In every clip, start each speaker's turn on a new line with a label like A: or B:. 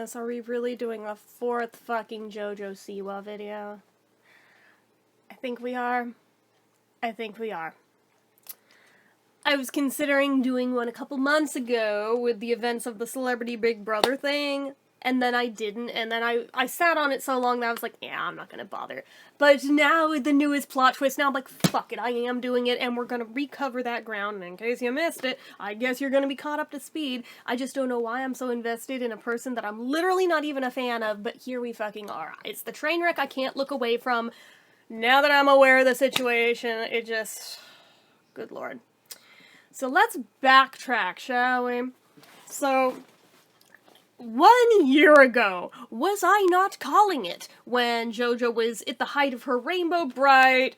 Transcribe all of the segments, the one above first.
A: goodness, are we really doing a fourth fucking Jojo Siwa video? I think we are. I think we are. I was considering doing one a couple months ago with the events of the Celebrity Big Brother thing, and then I didn't, and then I sat on it so long that I was like, yeah, I'm not gonna bother. But now with the newest plot twist, now I'm like, fuck it, I am doing it, and we're gonna recover that ground, and in case you missed it, I guess you're gonna be caught up to speed. I just don't know why I'm so invested in a person that I'm literally not even a fan of, but here we fucking are. It's the train wreck I can't look away from. Now that I'm aware of the situation, it just... good lord. So let's backtrack, shall we? So, 1 year ago, was I not calling it when JoJo was at the height of her Rainbow Bright,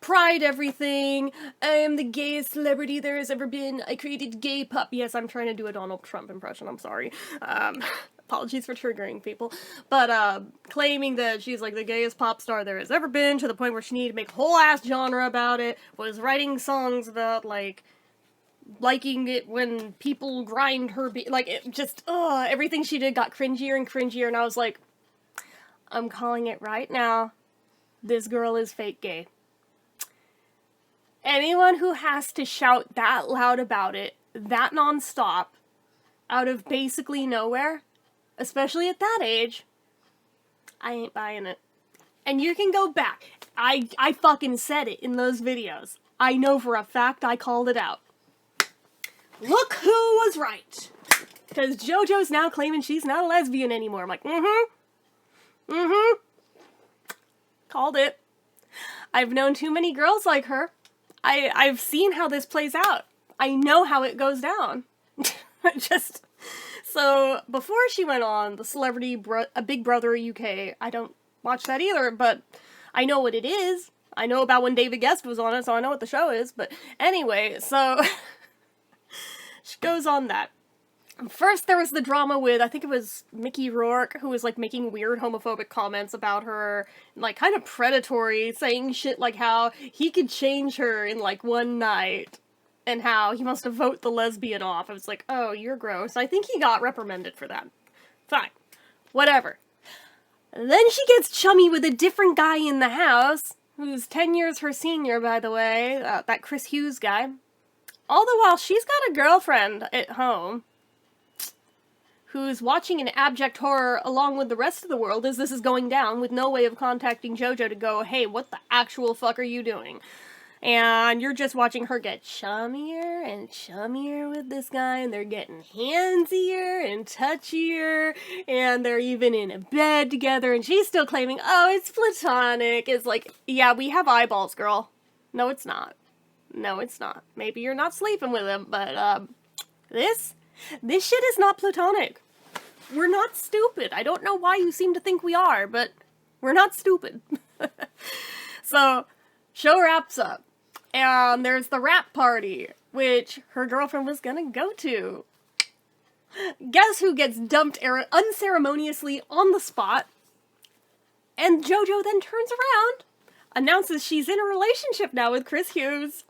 A: Pride everything, I am the gayest celebrity there has ever been, I created gay pup. Yes, I'm trying to do a Donald Trump impression, I'm sorry. Apologies for triggering people. But, claiming that she's like the gayest pop star there has ever been, to the point where she needed to make a whole ass genre about it, was writing songs about, like, liking it when people grind her like, it just, everything she did got cringier and cringier, and I was like, I'm calling it right now. This girl is fake gay. Anyone who has to shout that loud about it, that nonstop, out of basically nowhere, especially at that age, I ain't buying it. And you can go back. I fucking said it in those videos. I know for a fact I called it out. Look who was right! Because JoJo's now claiming she's not a lesbian anymore. I'm like, Called it. I've known too many girls like her. I've seen how this plays out. I know how it goes down. So, before she went on the Big Brother UK, I don't watch that either, but I know what it is. I know about when David Guest was on it, so I know what the show is, but anyway, so... she goes on that. First, there was the drama with, I think it was Mickey Rourke, who was, like, making weird homophobic comments about her, like, kind of predatory, saying shit like how he could change her in, like, one night, and how he must have voted the lesbian off. I was like, oh, you're gross. I think he got reprimanded for that. Fine. Whatever. And then she gets chummy with a different guy in the house, who's 10 years her senior, by the way, that Chris Hughes guy. All the while, she's got a girlfriend at home who's watching in abject horror along with the rest of the world as this is going down, with no way of contacting JoJo to go, hey, what the actual fuck are you doing? And you're just watching her get chummier and chummier with this guy, and they're getting handsier and touchier, and they're even in a bed together, and she's still claiming, oh, it's platonic. It's like, yeah, we have eyeballs, girl. No, it's not. No, it's not. Maybe you're not sleeping with him, but, this shit is not platonic. We're not stupid. I don't know why you seem to think we are, but we're not stupid. So, show wraps up. And there's the rap party, which her girlfriend was gonna go to. Guess who gets dumped unceremoniously on the spot? And JoJo then turns around, announces she's in a relationship now with Chris Hughes,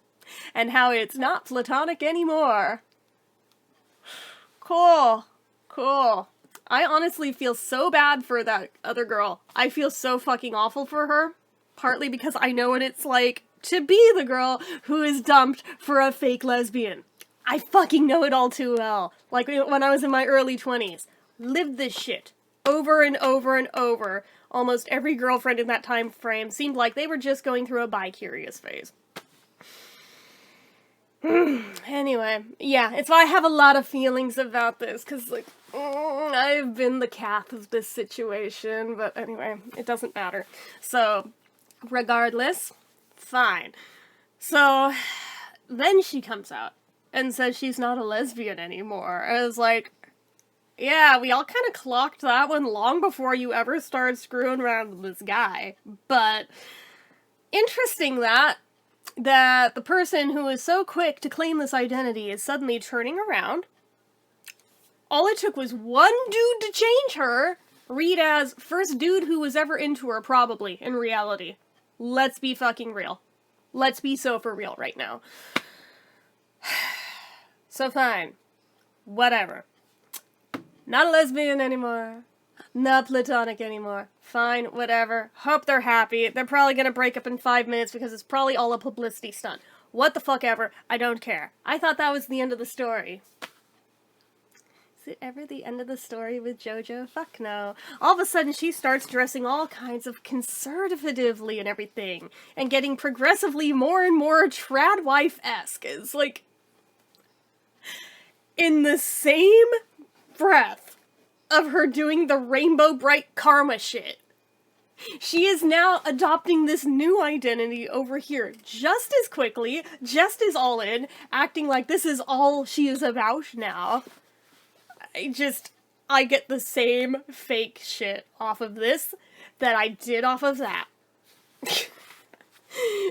A: and how it's not platonic anymore. Cool. Cool. I honestly feel so bad for that other girl. I feel so fucking awful for her. Partly because I know what it's like to be the girl who is dumped for a fake lesbian. I fucking know it all too well. Like when I was in my early 20s. Lived this shit. Over and over and over. Almost every girlfriend in that time frame seemed like they were just going through a bi-curious phase. Anyway, yeah, it's why I have a lot of feelings about this, because, like, I've been the Kath of this situation, but anyway, it doesn't matter. So, regardless, fine. So, then she comes out and says she's not a lesbian anymore. I was like, yeah, we all kind of clocked that one long before you ever started screwing around with this guy, but interesting that the person who is so quick to claim this identity is suddenly turning around. All it took was one dude to change her. Read as first dude who was ever into her, probably, in reality. Let's be fucking real. Let's be so for real right now. So fine. Whatever. Not a lesbian anymore. Not platonic anymore. Fine, whatever. Hope they're happy. They're probably gonna break up in 5 minutes because it's probably all a publicity stunt. What the fuck ever. I don't care. I thought that was the end of the story. Is it ever the end of the story with JoJo? Fuck no. All of a sudden she starts dressing all kinds of conservatively and everything, and getting progressively more and more trad wife-esque. It's like, in the same breath of her doing the rainbow bright karma shit, she is now adopting this new identity over here just as quickly, just as all in, acting like this is all she is about now. I get the same fake shit off of this that I did off of that.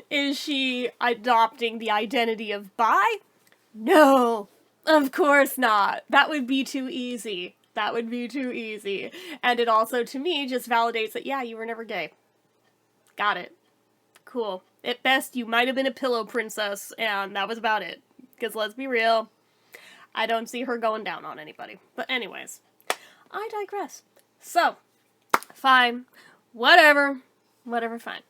A: Is she adopting the identity of bi? No, of course not. That would be too easy. That would be too easy. And it also, to me, just validates that, yeah, you were never gay. Got it. Cool. At best, you might have been a pillow princess, and that was about it. Because let's be real, I don't see her going down on anybody. But anyways, I digress. So, fine. Whatever. Whatever, fine.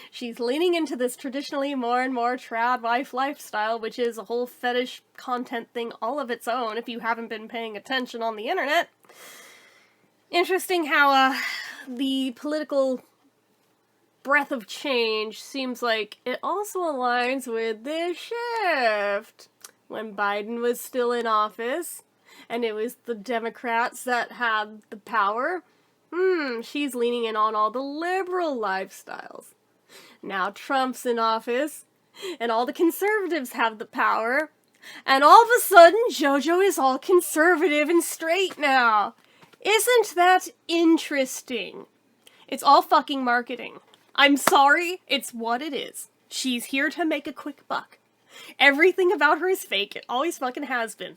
A: She's leaning into this traditionally more and more trad wife lifestyle, which is a whole fetish content thing all of its own if you haven't been paying attention on the internet. Interesting how the political breath of change seems like it also aligns with this shift. When Biden was still in office, and it was the Democrats that had the power, she's leaning in on all the liberal lifestyles. Now Trump's in office, and all the conservatives have the power, and all of a sudden JoJo is all conservative and straight now. Isn't that interesting? It's all fucking marketing. I'm sorry, it's what it is. She's here to make a quick buck. Everything about her is fake. It always fucking has been.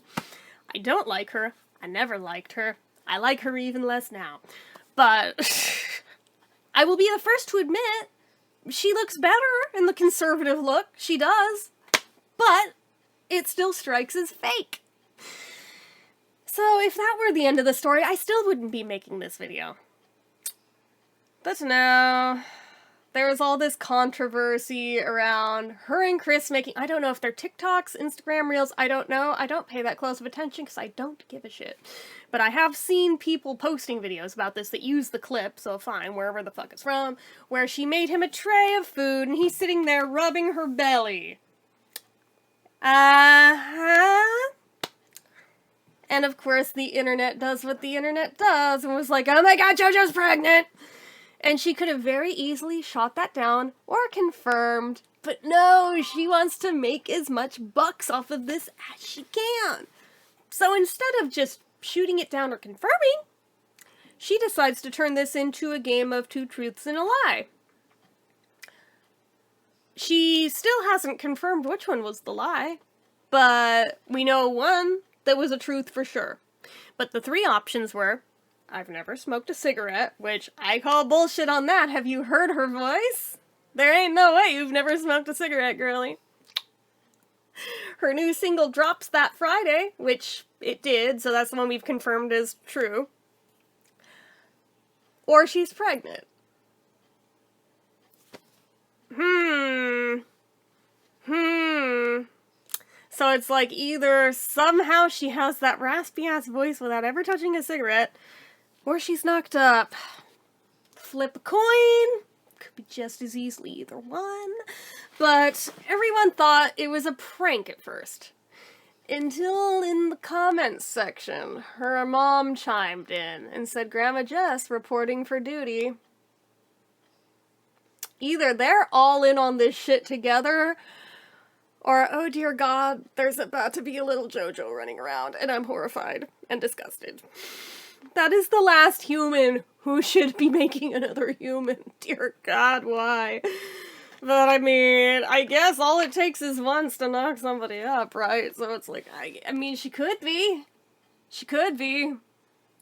A: I don't like her. I never liked her. I like her even less now. But I will be the first to admit she looks better in the conservative look. She does. But it still strikes as fake. So if that were the end of the story, I still wouldn't be making this video. But no, there was all this controversy around her and Chris making, I don't know if they're TikToks, Instagram Reels, I don't know. I don't pay that close of attention because I don't give a shit. But I have seen people posting videos about this that use the clip, so fine, wherever the fuck it's from, where she made him a tray of food and he's sitting there rubbing her belly. And of course the internet does what the internet does and was like, oh my god, JoJo's pregnant! And she could have very easily shot that down or confirmed, but no, she wants to make as much bucks off of this as she can. So instead of just shooting it down or confirming, she decides to turn this into a game of two truths and a lie. She still hasn't confirmed which one was the lie, but we know one that was a truth for sure. But the three options were, I've never smoked a cigarette, which I call bullshit on that. Have you heard her voice? There ain't no way you've never smoked a cigarette, girlie. Her new single drops that Friday, which it did, so that's the one we've confirmed is true. Or she's pregnant. So it's like either somehow she has that raspy-ass voice without ever touching a cigarette, or she's knocked up. Flip a coin. Could be just as easily either one. But everyone thought it was a prank at first. Until in the comments section, her mom chimed in and said, Grandma Jess reporting for duty. Either they're all in on this shit together, or, oh dear God, there's about to be a little JoJo running around, and I'm horrified and disgusted. That is the last human who should be making another human. Dear God, why? But I mean, I guess all it takes is once to knock somebody up, right? So it's like, I mean, she could be. She could be.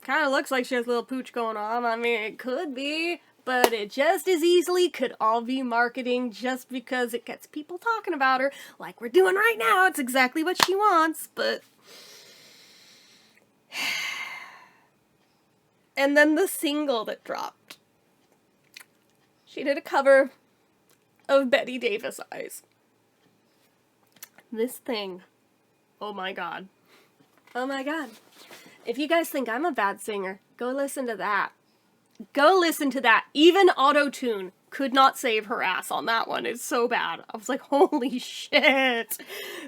A: Kind of looks like she has a little pooch going on. I mean, it could be. But it just as easily could all be marketing just because it gets people talking about her, like we're doing right now. It's exactly what she wants, but And then the single that dropped. She did a cover of Betty Davis Eyes. This thing. Oh my god. Oh my god. If you guys think I'm a bad singer, go listen to that. Go listen to that. Even auto-tune could not save her ass on that one. It's so bad. I was like, holy shit.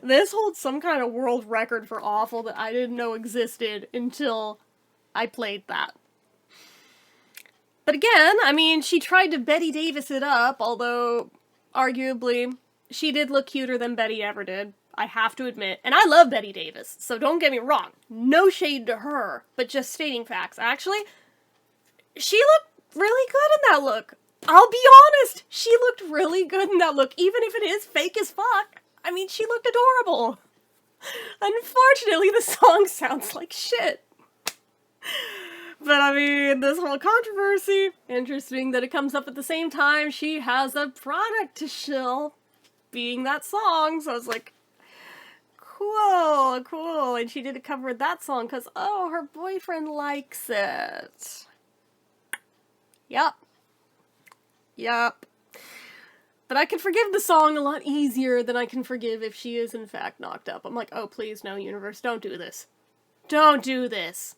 A: This holds some kind of world record for awful that I didn't know existed until I played that. But again, I mean, she tried to Betty Davis it up, although, arguably, she did look cuter than Betty ever did. I have to admit. And I love Betty Davis, so don't get me wrong. No shade to her, but just stating facts. Actually, she looked really good in that look. I'll be honest, she looked really good in that look, even if it is fake as fuck. I mean, she looked adorable. Unfortunately, the song sounds like shit. But I mean, this whole controversy, interesting that it comes up at the same time she has a product to shill, being that song, so I was like, cool, cool, and she did a cover of that song because, oh, her boyfriend likes it. Yup. Yup. But I can forgive the song a lot easier than I can forgive if she is in fact knocked up. I'm like, oh, please, no, universe, don't do this. Don't do this.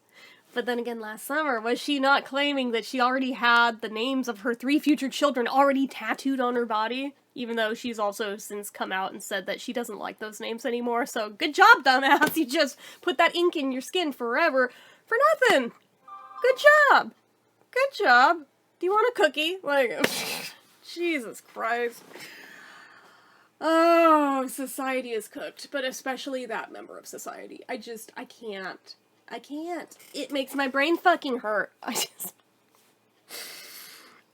A: But then again, last summer, was she not claiming that she already had the names of her 3 future children already tattooed on her body? Even though she's also since come out and said that she doesn't like those names anymore. So, good job, dumbass. You just put that ink in your skin forever for nothing. Good job. Good job. Do you want a cookie? Like, Jesus Christ. Oh, society is cooked. But especially that member of society. I can't. I can't. It makes my brain fucking hurt.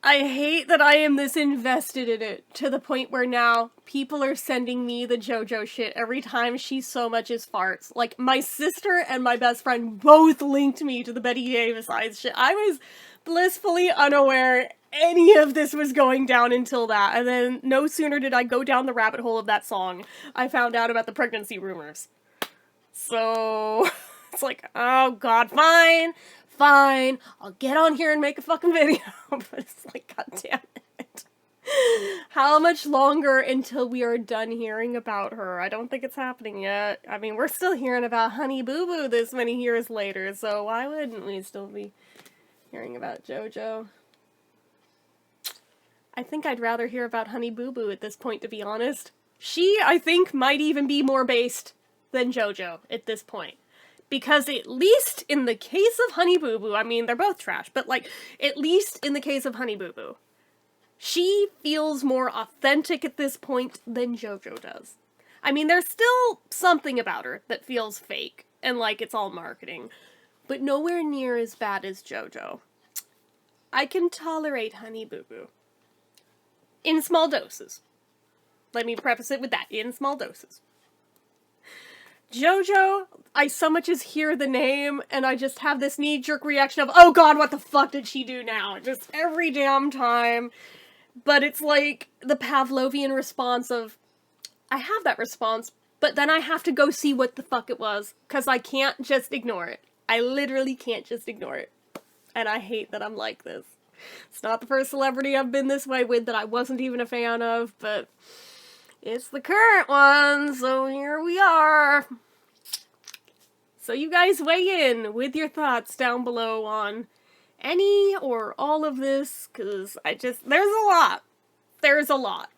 A: I hate that I am this invested in it, to the point where now people are sending me the JoJo shit every time she so much as farts. Like, my sister and my best friend both linked me to the Betty Davis Eyes shit. I was blissfully unaware any of this was going down until that, and then no sooner did I go down the rabbit hole of that song, I found out about the pregnancy rumors. So... it's like, oh god, fine, I'll get on here and make a fucking video. But it's like, god damn it. How much longer until we are done hearing about her? I don't think it's happening yet. I mean, we're still hearing about Honey Boo Boo this many years later, so why wouldn't we still be hearing about JoJo? I think I'd rather hear about Honey Boo Boo at this point, to be honest. She, I think, might even be more based than JoJo at this point. Because at least in the case of Honey Boo Boo, I mean, they're both trash, but like, at least in the case of Honey Boo Boo, she feels more authentic at this point than JoJo does. I mean, there's still something about her that feels fake, and like it's all marketing, but nowhere near as bad as JoJo. I can tolerate Honey Boo Boo. In small doses. Let me preface it with that, in small doses. JoJo, I so much as hear the name, and I just have this knee-jerk reaction of, oh god, what the fuck did she do now? Just every damn time. But it's like the Pavlovian response of, I have that response, but then I have to go see what the fuck it was, because I can't just ignore it. I literally can't just ignore it. And I hate that I'm like this. It's not the first celebrity I've been this way with that I wasn't even a fan of, but... it's the current one, so here we are. So you guys weigh in with your thoughts down below on any or all of this, because there's a lot. There's a lot.